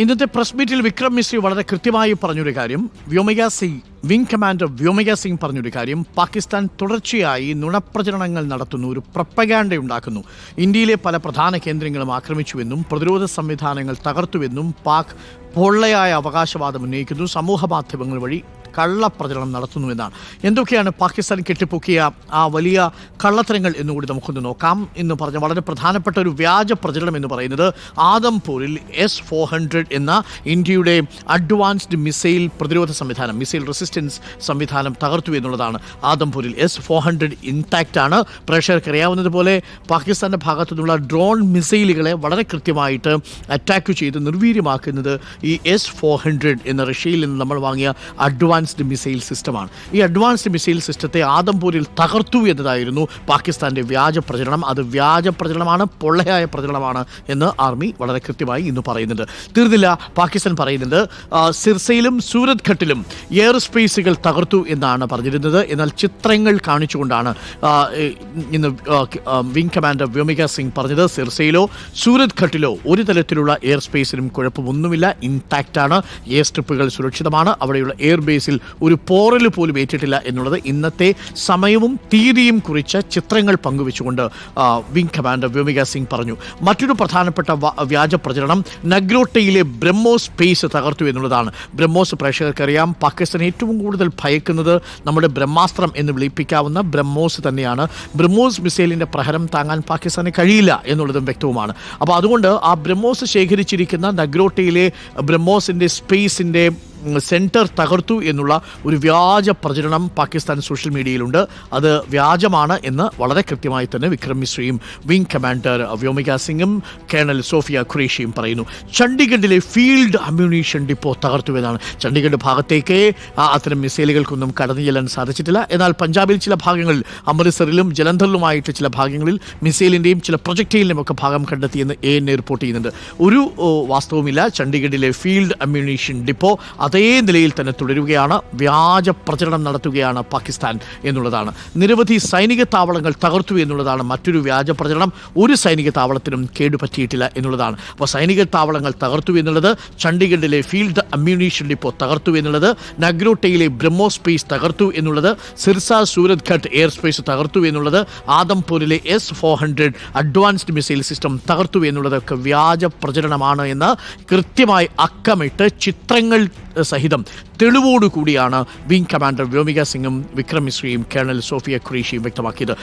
ഇന്നത്തെ പ്രസ് മീറ്റിൽ വിക്രം മിശ്രി വളരെ കൃത്യമായി പറഞ്ഞൊരു കാര്യം, വിംഗ് കമാൻഡർ വ്യോമിക സിംഗ് പറഞ്ഞൊരു കാര്യം, പാകിസ്ഥാൻ തുടർച്ചയായി നുണപ്രചരണങ്ങൾ നടത്തുന്നു, ഒരു പ്രൊപ്പഗാൻഡ ഉണ്ടാക്കുന്നു. ഇന്ത്യയിലെ പല പ്രധാന കേന്ദ്രങ്ങളും ആക്രമിച്ചുവെന്നും പ്രതിരോധ സംവിധാനങ്ങൾ തകർത്തുവെന്നും പാക് പൊള്ളയായ അവകാശവാദം ഉന്നയിക്കുന്നു, സമൂഹ മാധ്യമങ്ങൾ വഴി കള്ളപ്രചരണം നടത്തുന്നുവെന്നാണ്. എന്തൊക്കെയാണ് പാകിസ്ഥാൻ കെട്ടിപ്പൊക്കിയ ആ വലിയ കള്ളത്തരങ്ങൾ എന്നുകൂടി നമുക്കൊന്ന് നോക്കാം. എന്ന് പറഞ്ഞ വളരെ പ്രധാനപ്പെട്ട ഒരു വ്യാജ പ്രചരണം എന്ന് പറയുന്നത് ആദംപൂരിൽ S-400 എന്ന ഇന്ത്യയുടെ അഡ്വാൻസ്ഡ് മിസൈൽ പ്രതിരോധ സംവിധാനം, മിസൈൽ റെസിസ്റ്റൻസ് സംവിധാനം തകർത്തു എന്നുള്ളതാണ്. ആദംപൂരിൽ S-400 ഇൻടാക്റ്റ് ആണ്. പ്രേക്ഷകർക്ക് അറിയാവുന്നതുപോലെ പാകിസ്ഥാൻ്റെ ഭാഗത്തു നിന്നുള്ള ഡ്രോൺ മിസൈലുകളെ വളരെ കൃത്യമായിട്ട് അറ്റാക്ക് ചെയ്ത് നിർവീര്യമാക്കുന്നത് ഈ S-400 എന്ന റഷ്യയിൽ നിന്ന് നമ്മൾ വാങ്ങിയ അഡ്വാൻസ്ഡ് മിസൈൽ സിസ്റ്റമാണ്. ഈ അഡ്വാൻസ്ഡ് മിസൈൽ സിസ്റ്റത്തെ ആദംപൂരിൽ തകർത്തു എന്നതായിരുന്നു പാകിസ്ഥാൻ്റെ വ്യാജ പ്രചരണം. അത് വ്യാജ പ്രചരണമാണ്, പൊള്ളയായ പ്രചരണമാണ് എന്ന് ആർമി വളരെ കൃത്യമായി ഇന്ന് പറയുന്നുണ്ട്. തീർന്നില്ല, പാകിസ്ഥാൻ പറയുന്നുണ്ട് സിർസയിലും സൂരത് ഘട്ടിലും എയർ സ്പേസുകൾ തകർത്തു എന്നാണ് പറഞ്ഞിരുന്നത്. എന്നാൽ ചിത്രങ്ങൾ കാണിച്ചുകൊണ്ടാണ് ഇന്ന് വിംഗ് കമാൻഡർ വ്യോമിക സിംഗ് പറഞ്ഞത്. സിർസയിലോ സൂരത് ഘട്ടിലോ ഒരു തരത്തിലുള്ള എയർ സ്പേസിനും കുഴപ്പമൊന്നുമില്ല, ഇൻടാക്റ്റ് ആണ്, എയർ സ്ട്രിപ്പുകൾ സുരക്ഷിതമാണ്, അവിടെയുള്ള എയർ ബേസിൽ ഒരു പോറൽ പോലും ഏറ്റിട്ടില്ല എന്നുള്ളത് ഇന്നത്തെ സമയവും തീയതിയും കുറിച്ച ചിത്രങ്ങൾ പങ്കുവെച്ചുകൊണ്ട് വിംഗ് കമാൻഡർ വ്യോമിക സിംഗ് പറഞ്ഞു. മറ്റൊരു പ്രധാനപ്പെട്ട വ്യാജ പ്രചരണം നഗ്രോട്ടയിലെ ബ്രഹ്മോസ് സ്പേസ് തകർത്തു എന്നുള്ളതാണ്. ബ്രഹ്മോസ് പ്രേക്ഷകർക്കറിയാം, പാകിസ്ഥാൻ ഏറ്റവും കൂടുതൽ ഭയക്കുന്നത് നമ്മുടെ ബ്രഹ്മാസ്ത്രം എന്ന് വിളിപ്പിക്കാവുന്ന ബ്രഹ്മോസ് തന്നെയാണ്. ബ്രഹ്മോസ് മിസൈലിൻ്റെ പ്രഹരം താങ്ങാൻ പാകിസ്ഥാന് കഴിയില്ല എന്നുള്ളതും വ്യക്തവുമാണ്. അപ്പോൾ അതുകൊണ്ട് ആ ബ്രഹ്മോസ് ശേഖരിച്ചിരിക്കുന്ന നഗ്രോട്ടയിലെ ബ്രഹ്മോസിൻ്റെ സ്പേസിൻ്റെ സെൻറ്റർ തകർത്തു എന്നുള്ള ഒരു വ്യാജ പ്രചരണം പാകിസ്ഥാൻ സോഷ്യൽ മീഡിയയിലുണ്ട്. അത് വ്യാജമാണ് എന്ന് വളരെ കൃത്യമായി തന്നെ വിക്രം മിശ്രയും വിംഗ് കമാൻഡർ വ്യോമിക സിംഗും കേണൽ സോഫിയ ഖുറേഷിയും പറയുന്നു. ചണ്ഡീഗഡിലെ ഫീൽഡ് അമ്യൂണീഷൻ ഡിപ്പോ തകർത്തു എന്നാണ്. ചണ്ഡീഗഡ് ഭാഗത്തേക്ക് അത്തരം മിസൈലുകൾക്കൊന്നും കടന്നു ചെല്ലാൻ സാധിച്ചിട്ടില്ല. എന്നാൽ പഞ്ചാബിൽ ചില ഭാഗങ്ങളിൽ, അമൃത്സറിലും ജലന്ധറിലുമായിട്ട് ചില ഭാഗങ്ങളിൽ മിസൈലിൻ്റെയും ചില പ്രൊജക്ടൈലിൻ്റെയും ഒക്കെ ഭാഗം കണ്ടെത്തിയെന്ന് ANA റിപ്പോർട്ട് ചെയ്യുന്നുണ്ട്. ഒരു വാസ്തവമില്ല, ചണ്ഡീഗഡിലെ ഫീൽഡ് അമ്യൂണീഷൻ ഡിപ്പോ അതേ നിലയിൽ തന്നെ തുടരുകയാണ്. വ്യാജ പ്രചരണം നടത്തുകയാണ് പാകിസ്ഥാൻ എന്നുള്ളതാണ്. നിരവധി സൈനിക താവളങ്ങൾ തകർത്തു എന്നുള്ളതാണ് മറ്റൊരു വ്യാജ പ്രചരണം. ഒരു സൈനിക താവളത്തിനും കേടുപറ്റിയിട്ടില്ല എന്നുള്ളതാണ്. അപ്പോൾ സൈനിക താവളങ്ങൾ തകർത്തു എന്നുള്ളത്, ചണ്ഡീഗഡിലെ ഫീൽഡ് അമ്യൂണീഷൻ ഡിപ്പോ തകർത്തു എന്നുള്ളത്, നഗ്രോട്ടയിലെ ബ്രഹ്മോ സ്പേസ് തകർത്തു എന്നുള്ളത്, സിർസ സൂരത് ഘട്ട് എയർ സ്പേസ് തകർത്തു എന്നുള്ളത്, ആദംപൂരിലെ S-400 അഡ്വാൻസ്ഡ് മിസൈൽ സിസ്റ്റം തകർത്തു എന്നുള്ളതൊക്കെ വ്യാജ പ്രചരണമാണ് എന്ന് കൃത്യമായി അക്കമിട്ട് ചിത്രങ്ങൾ സഹിതം തെളിവോടുകൂടിയാണ് വിംഗ് കമാൻഡർ വ്യോമിക സിംഗും വിക്രം മിശ്രയും കേണൽ സോഫിയ ഖുറേഷിയും വ്യക്തമാക്കിയത്.